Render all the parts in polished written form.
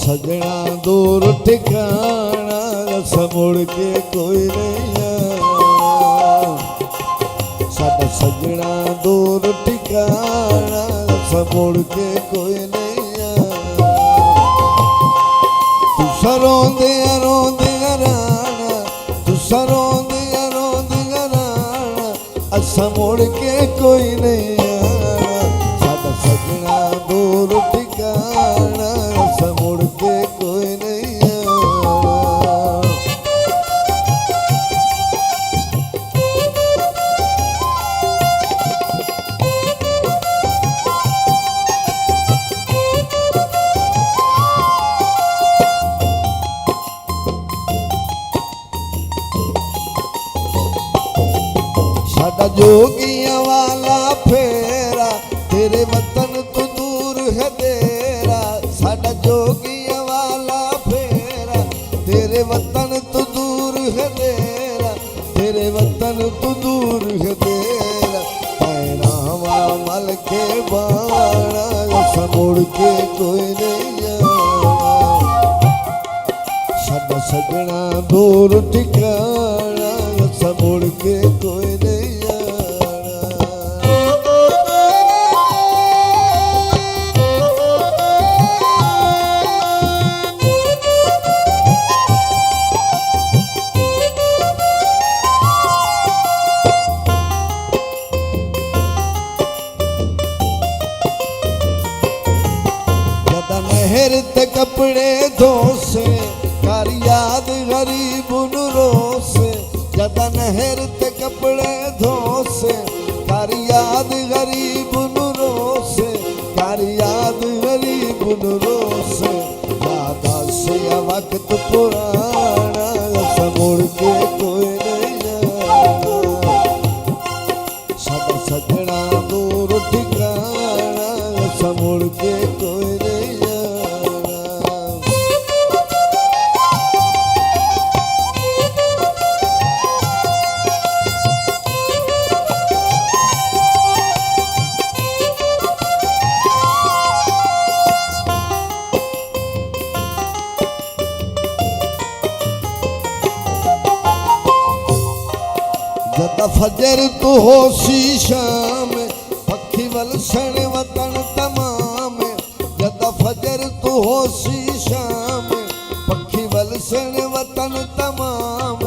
सजना दूर ठिकाना मुड़ के कोई नहीं आना। साडा सजना दूर ठिकाना मुड़ के कोई नहीं आना। तुसा रोंदिया रोंदिया राना, तुसा रोंदिया रोंदिया राना, असा मुड़ के कोई नहीं आना। साडा सजना दूर ठिकाना मुड़ के कोई नहीं आना। साडा जोगिया वाला फेरा तेरे वतन तो दूर है तेरा। साडा जोगिया वाला फेरा तेरे वतन तो दूर है तेरा, तेरे वतन तो दूर है तेरा। पैरावा मल के बाणा मुड़ के कोई नहीं आना। साडा सजना दूर ठिकाना मुड़ के कोई नहीं नहर ते कपड़े धोसे कर याद गरीब रोसे। जदा नहर ते कपड़े धोसे कर याद गरीब रोसे, कर याद गरीब रोसे। यादा से वक्त पुराना मुड़ के कोई नहीं आना। साडा सजना दूर ठिकाना मुड़ के कोई नहीं आना। जदा फजर तू होसी शाम पक्षी वलसन वतन तमाम। जदा फजर तू होसी शाम पक्षी वलसन वतन तमाम,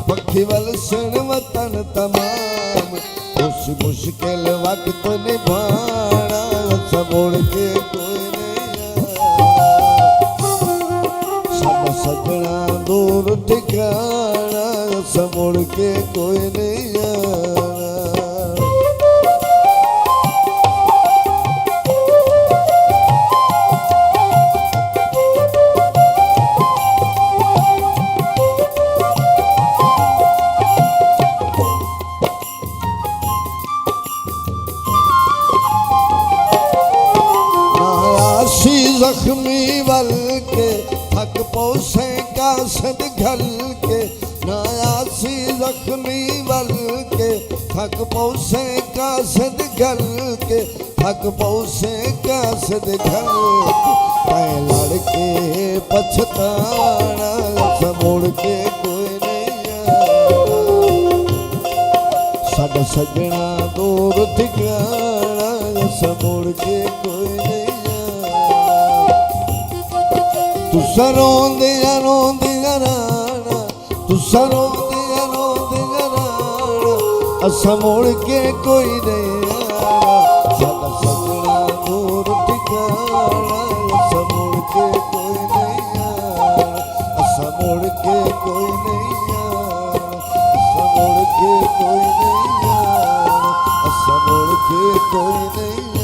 पक्षी वलसन वतन तमाम। उस मुश्किल वक्त निभाना मुड़ के कोई नहीं आना। साडा सजना दूर ठिकाना मुड़ के कोई नहीं आना। जख्मी वल के थक पौसे कासद घल के। नायासी जख्मी वल के थक पौसे कासद घल के, थक पौसे कासद घल के। लड़के पछताना मुड़ के कोई नहीं आना। साडा सजना दूर ठिकाना मुड़ के कोई नहीं। तुसा रोंदिया रोंदिया राना, तुसा रोंदिया रोंदिया राना, असा मुड़ के कोई नहीं आना। साडा सजना दूर ठिकाना मुड़ के कोई नहीं आना। असा मुड़ के कोई नहीं आना। असा मुड़ के कोई नहीं आना। असा मुड़ के कोई नहीं आना।